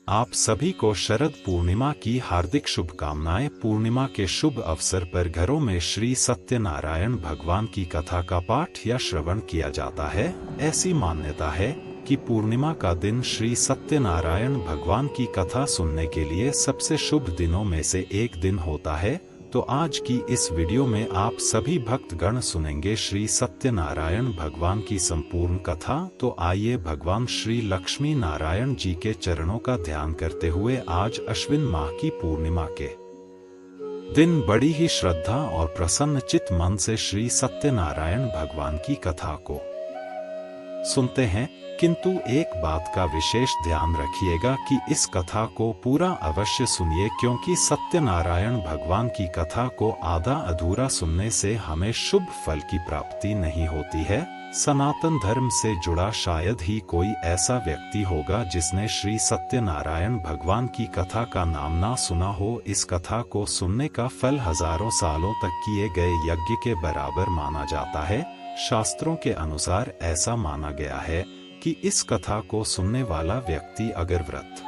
आप सभी को शरद पूर्णिमा की हार्दिक शुभकामनाएं। पूर्णिमा के शुभ अवसर पर घरों में श्री सत्यनारायण भगवान की कथा का पाठ या श्रवण किया जाता है। ऐसी मान्यता है कि पूर्णिमा का दिन श्री सत्यनारायण भगवान की कथा सुनने के लिए सबसे शुभ दिनों में से एक दिन होता है। तो आज की इस वीडियो में आप सभी भक्तगण सुनेंगे श्री सत्यनारायण भगवान की संपूर्ण कथा। तो आइए भगवान श्री लक्ष्मी नारायण जी के चरणों का ध्यान करते हुए आज अश्विन माह की पूर्णिमा के दिन बड़ी ही श्रद्धा और प्रसन्न चित्त मन से श्री सत्यनारायण भगवान की कथा को सुनते हैं। किंतु एक बात का विशेष ध्यान रखिएगा कि इस कथा को पूरा अवश्य सुनिए, क्योंकि सत्यनारायण भगवान की कथा को आधा अधूरा सुनने से हमें शुभ फल की प्राप्ति नहीं होती है। सनातन धर्म से जुड़ा शायद ही कोई ऐसा व्यक्ति होगा जिसने श्री सत्यनारायण भगवान की कथा का नाम ना सुना हो। इस कथा को सुनने का फल हजारों सालों तक किए गए यज्ञ के बराबर माना जाता है। शास्त्रों के अनुसार ऐसा माना गया है कि इस कथा को सुनने वाला व्यक्ति अगर व्रत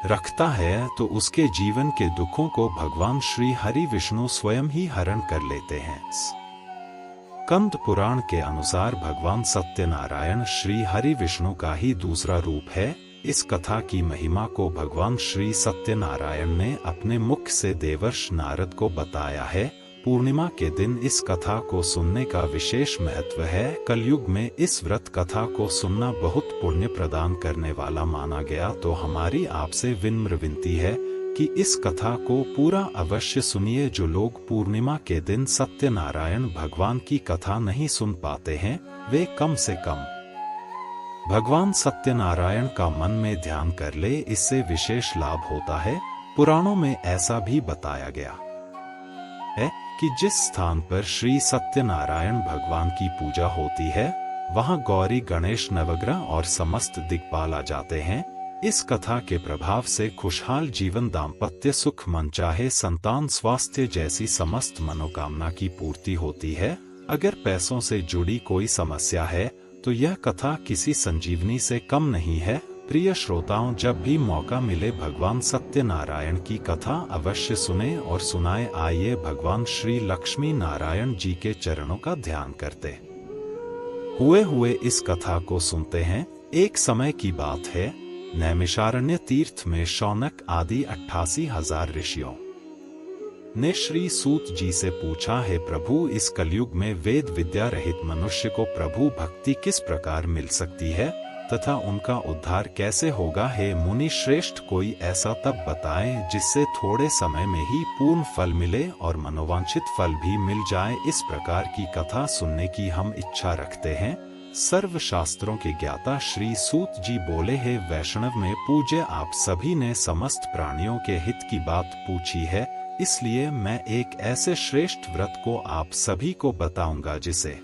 रखता है तो उसके जीवन के दुखों को भगवान श्री हरि विष्णु स्वयं ही हरण कर लेते हैं। स्कंद पुराण के अनुसार भगवान सत्यनारायण श्री हरि विष्णु का ही दूसरा रूप है। इस कथा की महिमा को भगवान श्री सत्यनारायण ने अपने मुख से देवर्ष नारद को बताया है। पूर्णिमा के दिन इस कथा को सुनने का विशेष महत्व है। कलयुग में इस व्रत कथा को सुनना बहुत पुण्य प्रदान करने वाला माना गया। तो हमारी आपसे विनम्र विनती है कि इस कथा को पूरा अवश्य सुनिए। जो लोग पूर्णिमा के दिन सत्यनारायण भगवान की कथा नहीं सुन पाते हैं, वे कम से कम भगवान सत्यनारायण का मन में ध्यान कर ले, इससे विशेष लाभ होता है। पुराणों में ऐसा भी बताया गया है कि जिस स्थान पर श्री सत्यनारायण भगवान की पूजा होती है, वहां गौरी गणेश नवग्रह और समस्त दिक्पाल आ जाते हैं। इस कथा के प्रभाव से खुशहाल जीवन, दाम्पत्य सुख, मनचाहे संतान, स्वास्थ्य जैसी समस्त मनोकामना की पूर्ति होती है। अगर पैसों से जुड़ी कोई समस्या है तो यह कथा किसी संजीवनी से कम नहीं है। प्रिय श्रोताओं, जब भी मौका मिले भगवान सत्यनारायण की कथा अवश्य सुने और सुनाए। आइए भगवान श्री लक्ष्मी नारायण जी के चरणों का ध्यान करते हुए इस कथा को सुनते हैं। एक समय की बात है, नैमिषारण्य तीर्थ में शौनक आदि 88,000 ऋषियों ने श्री सूत जी से पूछा, है प्रभु, इस कलयुग में वेद विद्या रहित मनुष्य को प्रभु भक्ति किस प्रकार मिल सकती है तथा उनका उद्धार कैसे होगा? हे मुनि श्रेष्ठ, कोई ऐसा तप बताएं जिससे थोड़े समय में ही पूर्ण फल मिले और मनोवांछित फल भी मिल जाए। इस प्रकार की कथा सुनने की हम इच्छा रखते हैं। सर्व शास्त्रों के ज्ञाता श्री सूत जी बोले, हे वैष्णव में पूज्य, आप सभी ने समस्त प्राणियों के हित की बात पूछी है, इसलिए मैं एक ऐसे श्रेष्ठ व्रत को आप सभी को बताऊंगा जिसे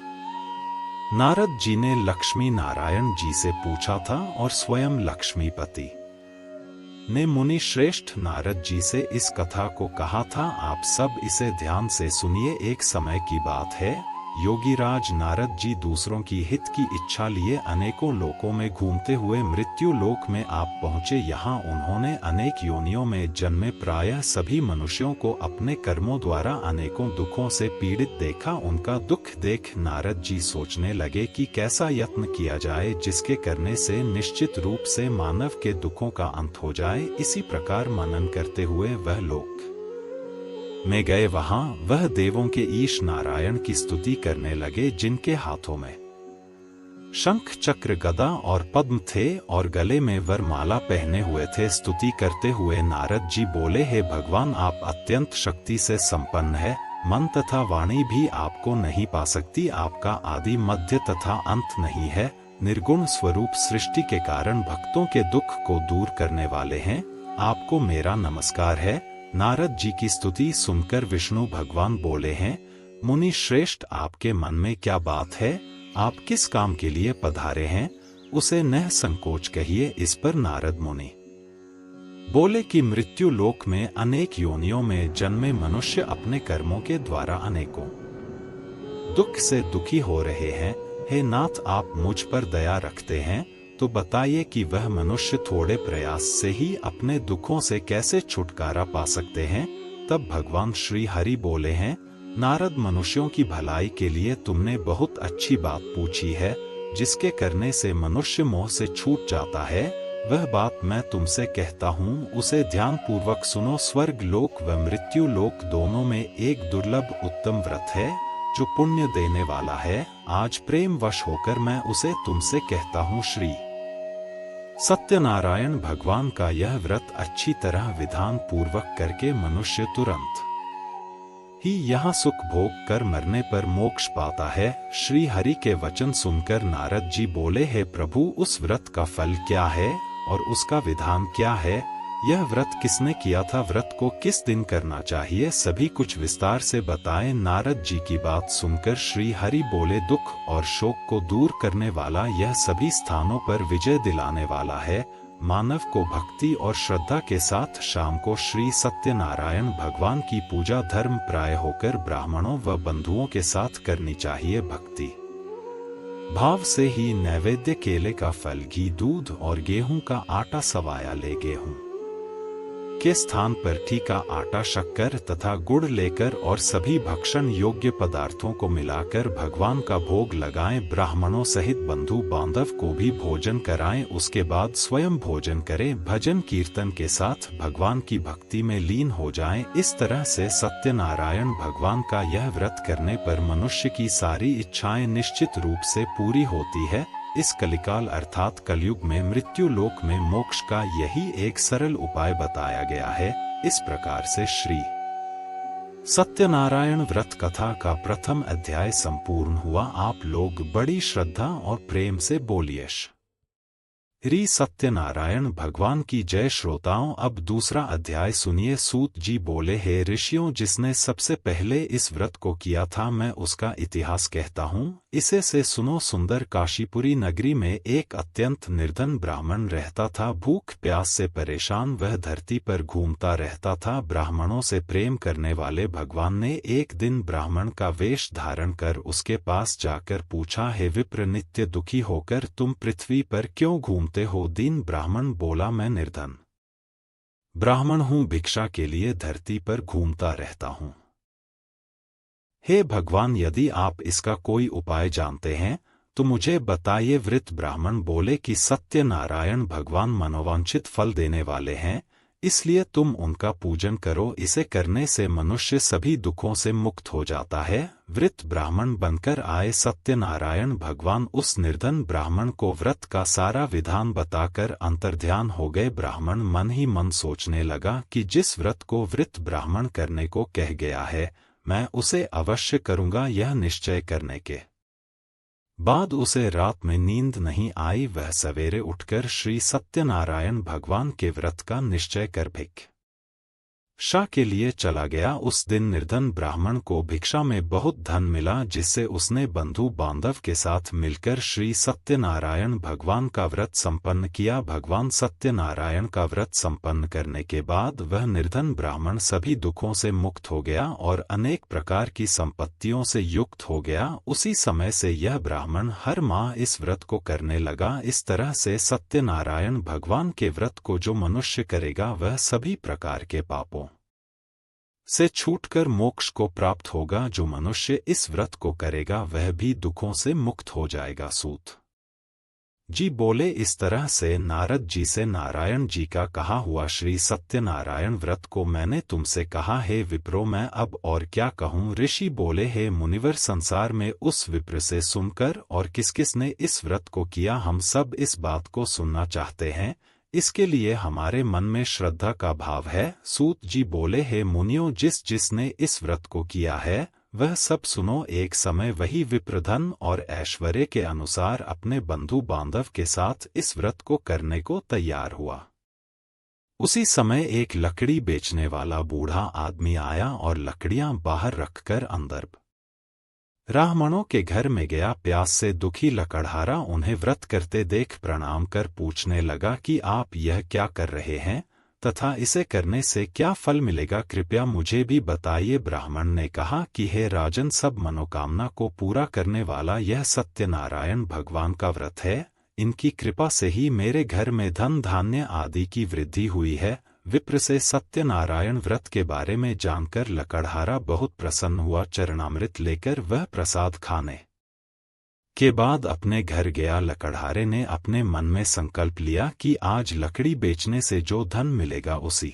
नारद जी ने लक्ष्मी नारायण जी से पूछा था और स्वयं लक्ष्मीपति ने मुनि श्रेष्ठ नारद जी से इस कथा को कहा था। आप सब इसे ध्यान से सुनिए। एक समय की बात है, योगीराज नारद जी दूसरों की हित की इच्छा लिए अनेकों लोकों में घूमते हुए मृत्यु लोक में आप पहुँचे। यहाँ उन्होंने अनेक योनियों में जन्मे प्रायः सभी मनुष्यों को अपने कर्मों द्वारा अनेकों दुखों से पीड़ित देखा। उनका दुख देख नारद जी सोचने लगे कि कैसा यत्न किया जाए जिसके करने से निश्चित रूप से मानव के दुखों का अंत हो जाए। इसी प्रकार मनन करते हुए वह लोक में गए। वहां वह देवों के ईश नारायण की स्तुति करने लगे, जिनके हाथों में शंख चक्र गदा और पद्म थे और गले में वरमाला पहने हुए थे। स्तुति करते हुए नारद जी बोले, हे भगवान, आप अत्यंत शक्ति से संपन्न है। मन तथा वाणी भी आपको नहीं पा सकती। आपका आदि मध्य तथा अंत नहीं है। निर्गुण स्वरूप सृष्टि के कारण भक्तों के दुख को दूर करने वाले हैं। आपको मेरा नमस्कार है। नारद जी की स्तुति सुनकर विष्णु भगवान बोले हैं, मुनि श्रेष्ठ, आपके मन में क्या बात है? आप किस काम के लिए पधारे हैं? उसे न संकोच कहिए। इस पर नारद मुनि बोले कि मृत्यु लोक में अनेक योनियों में जन्मे मनुष्य अपने कर्मों के द्वारा अनेकों दुख से दुखी हो रहे हैं। हे नाथ, आप मुझ पर दया रखते हैं तो बताइए कि वह मनुष्य थोड़े प्रयास से ही अपने दुखों से कैसे छुटकारा पा सकते हैं। तब भगवान श्री हरि बोले हैं, नारद, मनुष्यों की भलाई के लिए तुमने बहुत अच्छी बात पूछी है। जिसके करने से मनुष्य मोह से छूट जाता है, वह बात मैं तुमसे कहता हूँ, उसे ध्यान पूर्वक सुनो। स्वर्ग लोक व मृत्यु लोक दोनों में एक दुर्लभ उत्तम व्रत है जो पुण्य देने वाला है। आज प्रेम वश होकर मैं उसे तुमसे कहता हूँ। श्री सत्यनारायण भगवान का यह व्रत अच्छी तरह विधान पूर्वक करके मनुष्य तुरंत ही यहाँ सुख भोग कर मरने पर मोक्ष पाता है। श्री हरि के वचन सुनकर नारद जी बोले, हे प्रभु, उस व्रत का फल क्या है और उसका विधान क्या है? यह व्रत किसने किया था? व्रत को किस दिन करना चाहिए? सभी कुछ विस्तार से बताएं। नारद जी की बात सुनकर श्री हरि बोले, दुख और शोक को दूर करने वाला, यह सभी स्थानों पर विजय दिलाने वाला है। मानव को भक्ति और श्रद्धा के साथ शाम को श्री सत्यनारायण भगवान की पूजा धर्म प्राय होकर ब्राह्मणों व बंधुओं के साथ करनी चाहिए। भक्ति भाव से ही नैवेद्य केले का फल, घी, दूध और गेहूं का आटा सवाया ले गेहूं के स्थान पर ठीका आटा, शक्कर तथा गुड़ लेकर और सभी भक्षण योग्य पदार्थों को मिलाकर भगवान का भोग लगाएं। ब्राह्मणों सहित बंधु बांधव को भी भोजन कराएं। उसके बाद स्वयं भोजन करें। भजन कीर्तन के साथ भगवान की भक्ति में लीन हो जाएं। इस तरह से सत्यनारायण भगवान का यह व्रत करने पर मनुष्य की सारी इच्छाएं निश्चित रूप से पूरी होती है। इस कलिकाल अर्थात कलयुग में मृत्यु लोक में मोक्ष का यही एक सरल उपाय बताया गया है। इस प्रकार से श्री सत्यनारायण व्रत कथा का प्रथम अध्याय संपूर्ण हुआ। आप लोग बड़ी श्रद्धा और प्रेम से बोलिए श्री सत्यनारायण भगवान की जय। श्रोताओं, अब दूसरा अध्याय सुनिए। सूत जी बोले, हे ऋषियों, जिसने सबसे पहले इस व्रत को किया था, मैं उसका इतिहास कहता हूँ, इसे से सुनो। सुंदर काशीपुरी नगरी में एक अत्यंत निर्धन ब्राह्मण रहता था। भूख प्यास से परेशान वह धरती पर घूमता रहता था। ब्राह्मणों से प्रेम करने वाले भगवान ने एक दिन ब्राह्मण का वेश धारण कर उसके पास जाकर पूछा, हे विप्र, नित्य दुखी होकर तुम पृथ्वी पर क्यों घूमते हो? दीन ब्राह्मण बोला, मैं निर्धन ब्राह्मण हूँ, भिक्षा के लिए धरती पर घूमता रहता हूँ। हे भगवान, यदि आप इसका कोई उपाय जानते हैं तो मुझे बताइए। वृद्ध ब्राह्मण बोले कि सत्यनारायण भगवान मनोवांछित फल देने वाले हैं, इसलिए तुम उनका पूजन करो। इसे करने से मनुष्य सभी दुखों से मुक्त हो जाता है। वृद्ध ब्राह्मण बनकर आए सत्यनारायण भगवान उस निर्धन ब्राह्मण को व्रत का सारा विधान बताकर अंतर्ध्यान हो गए। ब्राह्मण मन ही मन सोचने लगा कि जिस व्रत को वृद्ध ब्राह्मण करने को कह गया है, मैं उसे अवश्य करूँगा। यह निश्चय करने के बाद उसे रात में नींद नहीं आई। वह सवेरे उठकर श्री सत्यनारायण भगवान के व्रत का निश्चय कर भिक्षा के लिए चला गया। उस दिन निर्धन ब्राह्मण को भिक्षा में बहुत धन मिला, जिससे उसने बंधु बांधव के साथ मिलकर श्री सत्यनारायण भगवान का व्रत संपन्न किया। भगवान सत्यनारायण का व्रत संपन्न करने के बाद वह निर्धन ब्राह्मण सभी दुखों से मुक्त हो गया और अनेक प्रकार की संपत्तियों से युक्त हो गया। उसी समय से यह ब्राह्मण हर माह इस व्रत को करने लगा। इस तरह से सत्यनारायण भगवान के व्रत को जो मनुष्य करेगा, वह सभी प्रकार के पापों से छूटकर मोक्ष को प्राप्त होगा। जो मनुष्य इस व्रत को करेगा, वह भी दुखों से मुक्त हो जाएगा। सूत जी बोले, इस तरह से नारद जी से नारायण जी का कहा हुआ श्री सत्यनारायण व्रत को मैंने तुमसे कहा। हे विप्रो, मैं अब और क्या कहूँ? ऋषि बोले, हे मुनिवर, संसार में उस विप्र से सुनकर और किस किस ने इस व्रत को किया, हम सब इस बात को सुनना चाहते हैं। इसके लिए हमारे मन में श्रद्धा का भाव है। सूत जी बोले, हे मुनियों, जिसने इस व्रत को किया है, वह सब सुनो। एक समय वही विप्र धन और ऐश्वर्य के अनुसार अपने बंधु बांधव के साथ इस व्रत को करने को तैयार हुआ। उसी समय एक लकड़ी बेचने वाला बूढ़ा आदमी आया और लकड़ियां बाहर रखकर अंदर ब्राह्मणों के घर में गया। प्यास से दुखी लकड़हारा उन्हें व्रत करते देख प्रणाम कर पूछने लगा कि आप यह क्या कर रहे हैं तथा इसे करने से क्या फल मिलेगा, कृपया मुझे भी बताइए। ब्राह्मण ने कहा कि हे राजन, सब मनोकामना को पूरा करने वाला यह सत्यनारायण भगवान का व्रत है। इनकी कृपा से ही मेरे घर में धन धान्य आदि की वृद्धि हुई है। विप्र से सत्यनारायण व्रत के बारे में जानकर लकड़हारा बहुत प्रसन्न हुआ। चरणामृत लेकर वह प्रसाद खाने के बाद अपने घर गया। लकड़हारे ने अपने मन में संकल्प लिया कि आज लकड़ी बेचने से जो धन मिलेगा उसी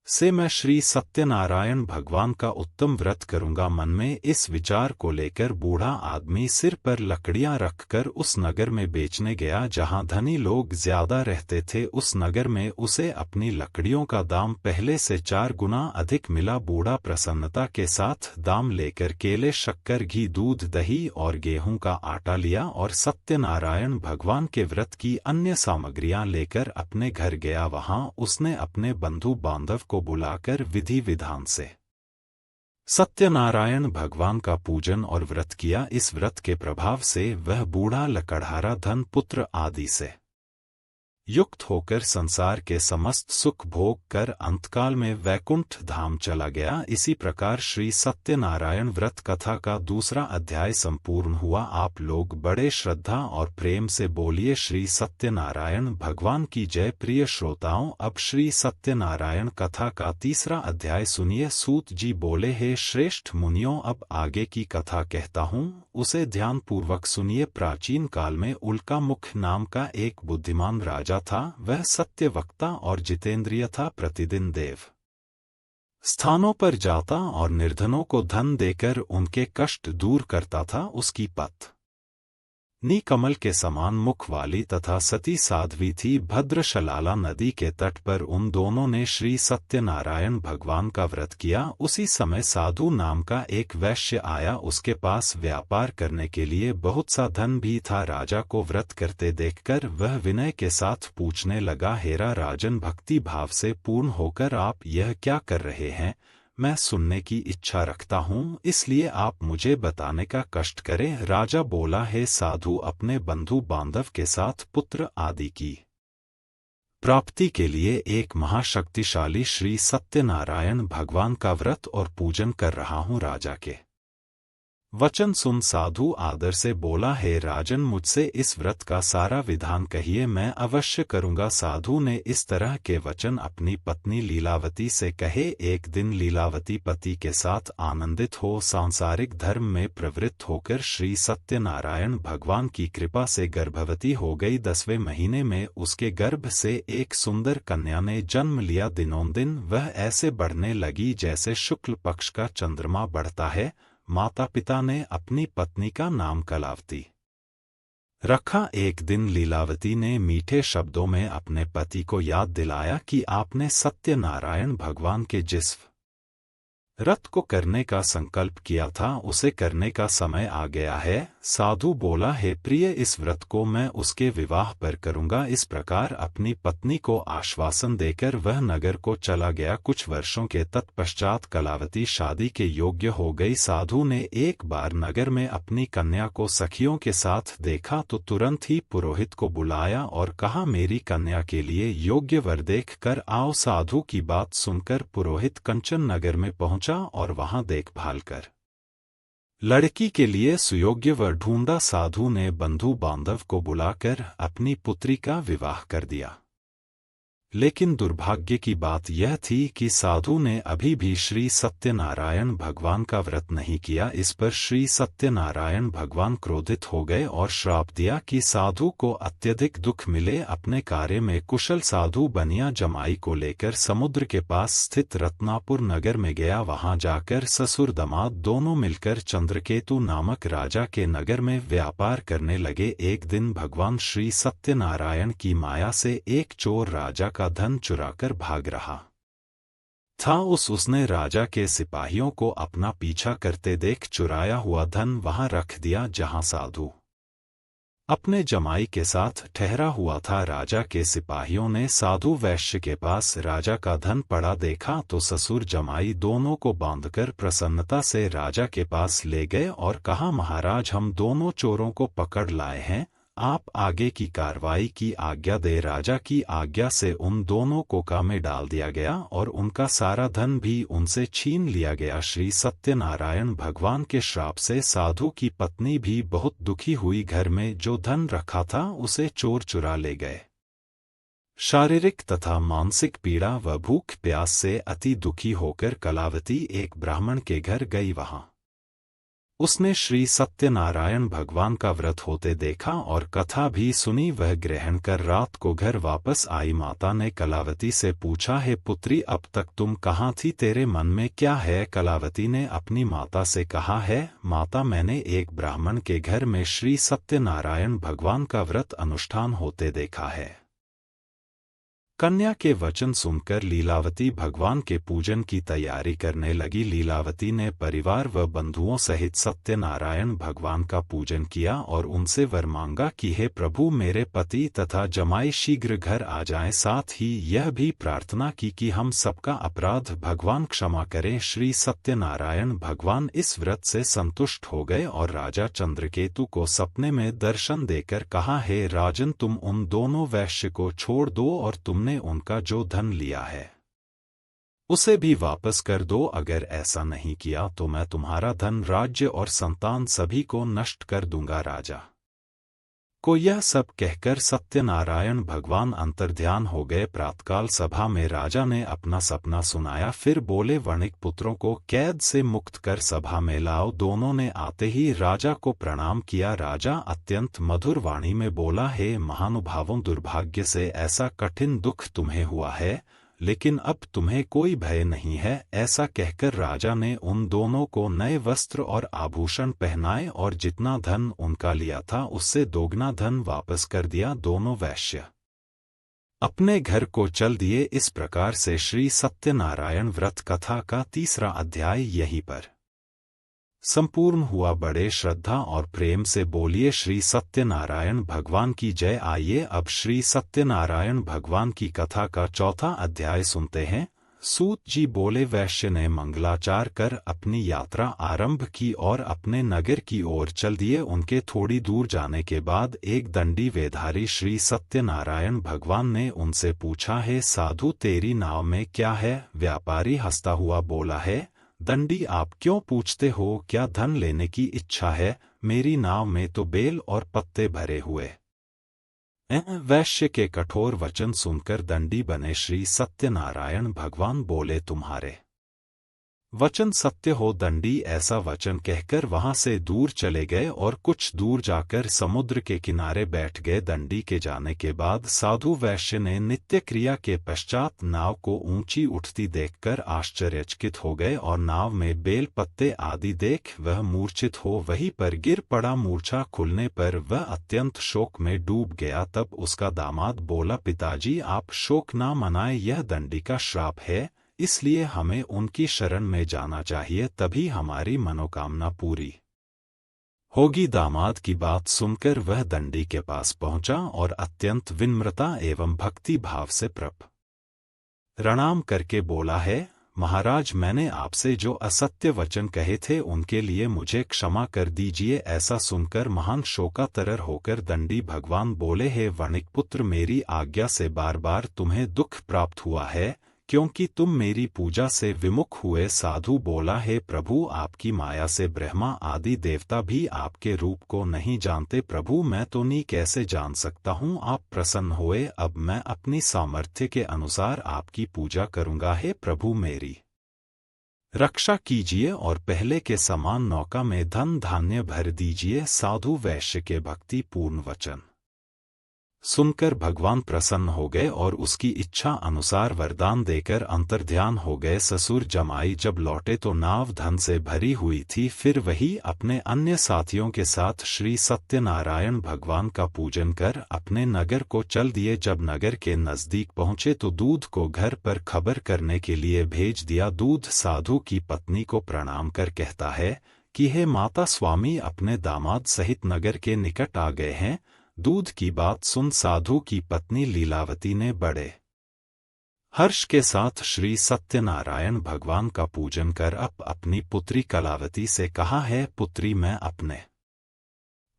से मैं श्री सत्यनारायण भगवान का उत्तम व्रत करूंगा। मन में इस विचार को लेकर बूढ़ा आदमी सिर पर लकड़ियां रखकर उस नगर में बेचने गया जहां धनी लोग ज्यादा रहते थे। उस नगर में उसे अपनी लकड़ियों का दाम पहले से 4 गुना अधिक मिला। बूढ़ा प्रसन्नता के साथ दाम लेकर केले, शक्कर, घी, दूध, दही और गेहूं का आटा लिया और सत्यनारायण भगवान के व्रत की अन्य सामग्रियां लेकर अपने घर गया। वहां उसने अपने बंधु बांधव को बुलाकर विधि विधान से सत्यनारायण भगवान का पूजन और व्रत किया। इस व्रत के प्रभाव से वह बूढ़ा लकड़हारा धन, पुत्र आदि से युक्त होकर संसार के समस्त सुख भोग कर अंतकाल में वैकुंठ धाम चला गया। इसी प्रकार श्री सत्यनारायण व्रत कथा का दूसरा अध्याय संपूर्ण हुआ। आप लोग बड़े श्रद्धा और प्रेम से बोलिए श्री सत्यनारायण भगवान की जय। प्रिय श्रोताओं, अब श्री सत्यनारायण कथा का तीसरा अध्याय सुनिए। सूत जी बोले, हे श्रेष्ठ मुनियों, अब आगे की कथा कहता हूँ, उसे ध्यानपूर्वक सुनिए। प्राचीन काल में उल्का मुख नाम का एक बुद्धिमान राजा था। वह सत्यवक्ता और जितेंद्रिय था। प्रतिदिन देव स्थानों पर जाता और निर्धनों को धन देकर उनके कष्ट दूर करता था। उसकी पत्नी कमल के समान मुख वाली तथा सती साध्वी थी। भद्रशलाला नदी के तट पर उन दोनों ने श्री सत्यनारायण भगवान का व्रत किया। उसी समय साधु नाम का एक वैश्य आया। उसके पास व्यापार करने के लिए बहुत सा धन भी था। राजा को व्रत करते देखकर वह विनय के साथ पूछने लगा, हेरा राजन, भक्ति भाव से पूर्ण होकर आप यह क्या कर रहे हैं? मैं सुनने की इच्छा रखता हूँ, इसलिए आप मुझे बताने का कष्ट करें। राजा बोला, हे साधु, अपने बंधु बांधव के साथ पुत्र आदि की प्राप्ति के लिए एक महाशक्तिशाली श्री सत्यनारायण भगवान का व्रत और पूजन कर रहा हूँ। राजा के वचन सुन साधु आदर से बोला, हे राजन, मुझसे इस व्रत का सारा विधान कहिए, मैं अवश्य करूँगा। साधु ने इस तरह के वचन अपनी पत्नी लीलावती से कहे। एक दिन लीलावती पति के साथ आनंदित हो सांसारिक धर्म में प्रवृत्त होकर श्री सत्यनारायण भगवान की कृपा से गर्भवती हो गई। 10वें महीने में उसके गर्भ से एक सुंदर कन्या ने जन्म लिया। दिनों दिन वह ऐसे बढ़ने लगी जैसे शुक्ल पक्ष का चंद्रमा बढ़ता है। माता पिता ने अपनी पत्नी का नाम कलावती रखा। एक दिन लीलावती ने मीठे शब्दों में अपने पति को याद दिलाया कि आपने सत्यनारायण भगवान के जिस व्रत को करने का संकल्प किया था उसे करने का समय आ गया है। साधु बोला, हे प्रिय, इस व्रत को मैं उसके विवाह पर करूंगा। इस प्रकार अपनी पत्नी को आश्वासन देकर वह नगर को चला गया। कुछ वर्षों के तत्पश्चात कलावती शादी के योग्य हो गई। साधु ने एक बार नगर में अपनी कन्या को सखियों के साथ देखा तो तुरंत ही पुरोहित को बुलाया और कहा, मेरी कन्या के लिए योग्य वर देख कर आओ। साधु की बात सुनकर पुरोहित कंचन नगर में पहुंचा और वहां देखभाल कर लड़की के लिए सुयोग्य वर ढूंढा। साधु ने बंधु बांधव को बुलाकर अपनी पुत्री का विवाह कर दिया। लेकिन दुर्भाग्य की बात यह थी कि साधु ने अभी भी श्री सत्यनारायण भगवान का व्रत नहीं किया। इस पर श्री सत्यनारायण भगवान क्रोधित हो गए और श्राप दिया कि साधु को अत्यधिक दुख मिले। अपने कार्य में कुशल साधु बनिया जमाई को लेकर समुद्र के पास स्थित रत्नापुर नगर में गया। वहां जाकर ससुर दामाद दोनों मिलकर चंद्रकेतु नामक राजा के नगर में व्यापार करने लगे। एक दिन भगवान श्री सत्यनारायण की माया से एक चोर राजा का धन चुराकर भाग रहा था। उसने राजा के सिपाहियों को अपना पीछा करते देख चुराया हुआ धन वहां रख दिया जहां साधु अपने जमाई के साथ ठहरा हुआ था। राजा के सिपाहियों ने साधु वैश्य के पास राजा का धन पड़ा देखा तो ससुर जमाई दोनों को बांधकर प्रसन्नता से राजा के पास ले गए और कहा, महाराज, हम दोनों चोरों को पकड़ लाए हैं, आप आगे की कार्रवाई की आज्ञा दे। राजा की आज्ञा से उन दोनों को काम में डाल दिया गया और उनका सारा धन भी उनसे छीन लिया गया। श्री सत्यनारायण भगवान के श्राप से साधु की पत्नी भी बहुत दुखी हुई। घर में जो धन रखा था उसे चोर चुरा ले गए। शारीरिक तथा मानसिक पीड़ा व भूख प्यास से अति दुखी होकर कलावती एक ब्राह्मण के घर गई। वहां उसने श्री सत्यनारायण भगवान का व्रत होते देखा और कथा भी सुनी। वह ग्रहण कर रात को घर वापस आई। माता ने कलावती से पूछा, हे पुत्री, अब तक तुम कहाँ थी? तेरे मन में क्या है? कलावती ने अपनी माता से कहा है, माता, मैंने एक ब्राह्मण के घर में श्री सत्यनारायण भगवान का व्रत अनुष्ठान होते देखा है। कन्या के वचन सुनकर लीलावती भगवान के पूजन की तैयारी करने लगी। लीलावती ने परिवार व बंधुओं सहित सत्यनारायण भगवान का पूजन किया और उनसे वर मांगा कि हे प्रभु, मेरे पति तथा जमाई शीघ्र घर आ जाएं। साथ ही यह भी प्रार्थना की कि हम सबका अपराध भगवान क्षमा करें। श्री सत्यनारायण भगवान इस व्रत से संतुष्ट हो गए और राजा चंद्रकेतु को सपने में दर्शन देकर कहा, हे राजन, तुम उन दोनों वैश्य को छोड़ दो और तुमने उनका जो धन लिया है उसे भी वापस कर दो। अगर ऐसा नहीं किया तो मैं तुम्हारा धन, राज्य और संतान सभी को नष्ट कर दूंगा। राजा को यह सब कहकर सत्यनारायण भगवान अंतर्ध्यान हो गए। प्रातःकाल सभा में राजा ने अपना सपना सुनाया। फिर बोले, वणिक पुत्रों को कैद से मुक्त कर सभा में लाओ। दोनों ने आते ही राजा को प्रणाम किया। राजा अत्यंत मधुर वाणी में बोला, हे महानुभावों, दुर्भाग्य से ऐसा कठिन दुख तुम्हें हुआ है, लेकिन अब तुम्हें कोई भय नहीं है। ऐसा कहकर राजा ने उन दोनों को नए वस्त्र और आभूषण पहनाए और जितना धन उनका लिया था उससे दोगुना धन वापस कर दिया। दोनों वैश्य अपने घर को चल दिए। इस प्रकार से श्री सत्यनारायण व्रत कथा का 3रा अध्याय यहीं पर संपूर्ण हुआ। बड़े श्रद्धा और प्रेम से बोलिए श्री सत्यनारायण भगवान की जय। आइए अब श्री सत्यनारायण भगवान की कथा का 4था अध्याय सुनते हैं। सूत जी बोले, वैश्य ने मंगलाचार कर अपनी यात्रा आरंभ की और अपने नगर की ओर चल दिए। उनके थोड़ी दूर जाने के बाद एक दंडी वेधारी श्री सत्यनारायण भगवान ने उनसे पूछा, हे साधु, तेरी नाव में क्या है? व्यापारी हंसता हुआ बोला, है दंडी, आप क्यों पूछते हो? क्या धन लेने की इच्छा है? मेरी नाव में तो बेल और पत्ते भरे हुए। वैश्य के कठोर वचन सुनकर दंडी बने। श्री सत्यनारायण भगवान बोले, तुम्हारे वचन सत्य हो। दंडी ऐसा वचन कहकर वहां से दूर चले गए और कुछ दूर जाकर समुद्र के किनारे बैठ गए। दंडी के जाने के बाद साधु वैश्य ने नित्य क्रिया के पश्चात नाव को ऊंची उठती देखकर आश्चर्यचकित हो गए और नाव में बेल पत्ते आदि देख वह मूर्छित हो वहीं पर गिर पड़ा। मूर्छा खुलने पर वह अत्यंत शोक में डूब गया। तब उसका दामाद बोला, पिताजी, आप शोक ना मनाएं, यह दंडी का श्राप है, इसलिए हमें उनकी शरण में जाना चाहिए, तभी हमारी मनोकामना पूरी होगी। दामाद की बात सुनकर वह दंडी के पास पहुंचा और अत्यंत विनम्रता एवं भक्ति भाव से प्रणाम करके बोला, है महाराज, मैंने आपसे जो असत्य वचन कहे थे उनके लिए मुझे क्षमा कर दीजिए। ऐसा सुनकर महान शोकातरर होकर दंडी भगवान बोले, हे वणिक पुत्र, मेरी आज्ञा से बार बार तुम्हें दुख प्राप्त हुआ है क्योंकि तुम मेरी पूजा से विमुख हुए। साधु बोला, हे प्रभु, आपकी माया से ब्रह्मा आदि देवता भी आपके रूप को नहीं जानते। प्रभु, मैं तो नहीं कैसे जान सकता हूँ। आप प्रसन्न हुए, अब मैं अपनी सामर्थ्य के अनुसार आपकी पूजा करूँगा। हे प्रभु, मेरी रक्षा कीजिए और पहले के समान नौका में धन धान्य भर दीजिए। साधु वैश्य के भक्ति पूर्ण वचन सुनकर भगवान प्रसन्न हो गए और उसकी इच्छा अनुसार वरदान देकर अंतर्ध्यान हो गए। ससुर जमाई जब लौटे तो नाव धन से भरी हुई थी। फिर वही अपने अन्य साथियों के साथ श्री सत्यनारायण भगवान का पूजन कर अपने नगर को चल दिए। जब नगर के नजदीक पहुंचे तो दूध को घर पर खबर करने के लिए भेज दिया। दूध साधु की पत्नी को प्रणाम कर कहता है कि हे माता, स्वामी अपने दामाद सहित नगर के निकट आ गए हैं। दूध की बात सुन साधु की पत्नी लीलावती ने बड़े हर्ष के साथ श्री सत्यनारायण भगवान का पूजन कर अपनी पुत्री कलावती से कहा है, पुत्री, मैं अपने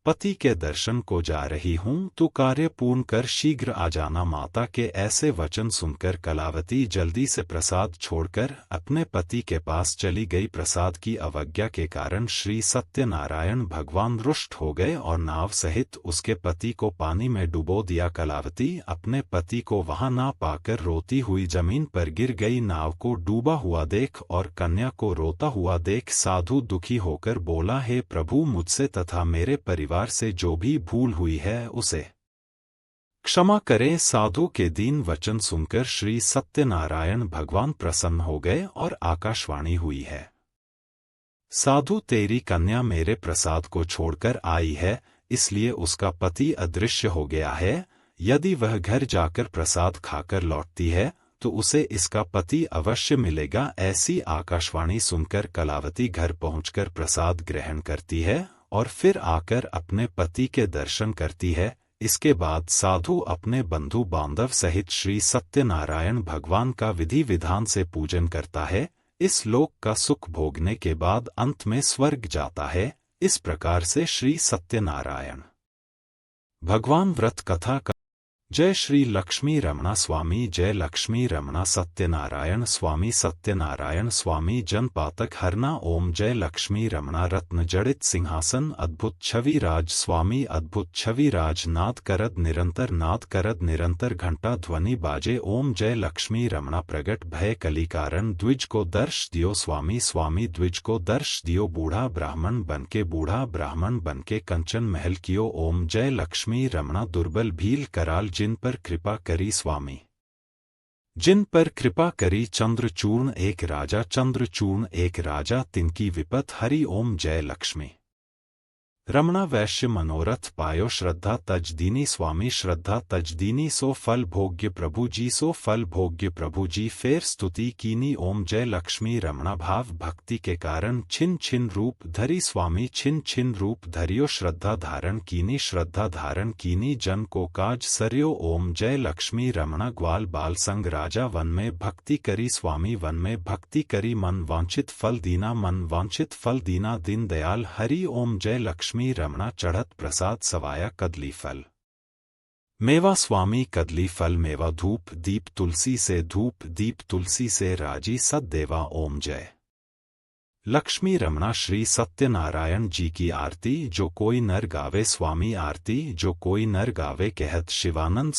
पति के दर्शन को जा रही हूँ, तू कार्य पूर्ण कर शीघ्र आ जाना। माता के ऐसे वचन सुनकर कलावती जल्दी से प्रसाद छोड़कर अपने पति के पास चली गई। प्रसाद की अवज्ञा के कारण श्री सत्यनारायण भगवान रुष्ट हो गए और नाव सहित उसके पति को पानी में डुबो दिया। कलावती अपने पति को वहां ना पाकर रोती हुई जमीन पर गिर गई। नाव को डूबा हुआ देख और कन्या को रोता हुआ देख साधु दुखी होकर बोला, हे प्रभु, मुझसे तथा मेरे परिवार से जो भी भूल हुई है उसे क्षमा करें। साधु के दीन वचन सुनकर श्री सत्यनारायण भगवान प्रसन्न हो गए और आकाशवाणी हुई है, साधु, तेरी कन्या मेरे प्रसाद को छोड़कर आई है, इसलिए उसका पति अदृश्य हो गया है। यदि वह घर जाकर प्रसाद खाकर लौटती है तो उसे इसका पति अवश्य मिलेगा। ऐसी आकाशवाणी सुनकर कलावती घर पहुंचकर प्रसाद ग्रहण करती है और फिर आकर अपने पति के दर्शन करती है। इसके बाद साधु अपने बंधु बांधव सहित श्री सत्यनारायण भगवान का विधि विधान से पूजन करता है। इस लोक का सुख भोगने के बाद अंत में स्वर्ग जाता है। इस प्रकार से श्री सत्यनारायण भगवान व्रत कथा का। जय श्री लक्ष्मी रमणा स्वामी, जय लक्ष्मी रमणा सत्यनारायण स्वामी, सत्यनारायण स्वामी जनपातक हरना। ओम जय लक्ष्मी रमणा रत्न जड़ित सिंहासन, अद्भुत छवि राज स्वामी, अद्भुत छवि राज। नाद करद निरंतर घंटा ध्वनि बाजे। ओम जय लक्ष्मी रमणा प्रगट भय कली कारण, द्विज को दर्श दियो स्वामी, स्वामी द्विज को दर्श दियो। बूढ़ा ब्राह्मण बनके कंचन महल कियो। ओम जय लक्ष्मी रमणा दुर्बल भील कराल, जिन पर कृपा करी स्वामी, जिन पर कृपा करी। चंद्रचूर्ण एक राजा, तिनकी विपत हरि। ओम जय लक्ष्मी रमणा वैश्य मनोरथ पायो, श्रद्धा तजदीनी स्वामी, श्रद्धा तजदीनी। सो फल भोग्य प्रभु जी, सो फल भोग्य प्रभु जी। फेर स्तुति कीनी। ओम जय लक्ष्मी रमणा भाव भक्ति के कारण, छिन छिन रूप धरी स्वामी, छिन छिन रूप धरियो। श्रद्धा धारण कीनी, जन को काज सरियो। ओम जय लक्ष्मी रमणा ग्वाल बाल संग राजा, वन में भक्ति करी स्वामी, वन में भक्ति करी। मन वांछित फल दीना, दीन दयाल हरि। ओम जय लक्ष्मी रमणा चढ़त प्रसाद सवाया, कदली फल मेवा स्वामी, कदली फल मेवा। धूप दीप तुलसी से राजी सद्देवा। ओम जय लक्ष्मी रमणा श्री सत्यनारायण जी की आरती, जो कोई नर गावे स्वामी आरती, जो कोई नर गावे कहत शिवानंद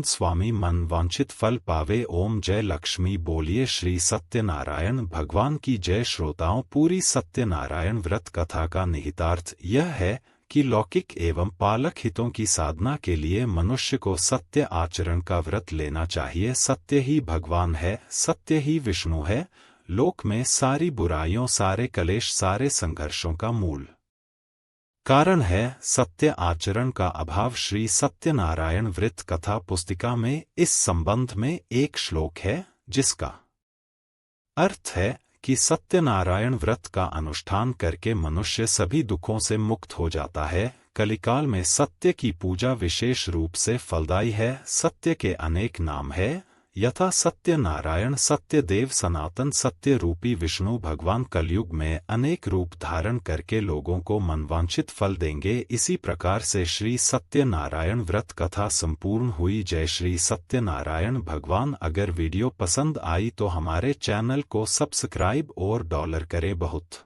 स्वामी, मन वांछित फल पावे। ओम जय लक्ष्मी बोलिए श्री सत्यनारायण भगवान की जय। श्रोताओं, पूरी सत्यनारायण व्रत कथा का निहितार्थ यह है कि लौकिक एवं पालक हितों की साधना के लिए मनुष्य को सत्य आचरण का व्रत लेना चाहिए। सत्य ही भगवान है, सत्य ही विष्णु है। लोक में सारी बुराइयों, सारे कलेश, सारे संघर्षों का मूल कारण है सत्य आचरण का अभाव। श्री सत्यनारायण व्रत कथा पुस्तिका में इस संबंध में एक श्लोक है जिसका अर्थ है कि सत्यनारायण व्रत का अनुष्ठान करके मनुष्य सभी दुखों से मुक्त हो जाता है। कलिकाल में सत्य की पूजा विशेष रूप से फलदायी है। सत्य के अनेक नाम है, यथा सत्य नारायण, सत्य देव, सनातन। सत्य रूपी विष्णु भगवान कलयुग में अनेक रूप धारण करके लोगों को मनवांछित फल देंगे। इसी प्रकार से श्री सत्यनारायण व्रत कथा संपूर्ण हुई। जय श्री सत्यनारायण भगवान। अगर वीडियो पसंद आई तो हमारे चैनल को सब्सक्राइब और डॉलर करें बहुत।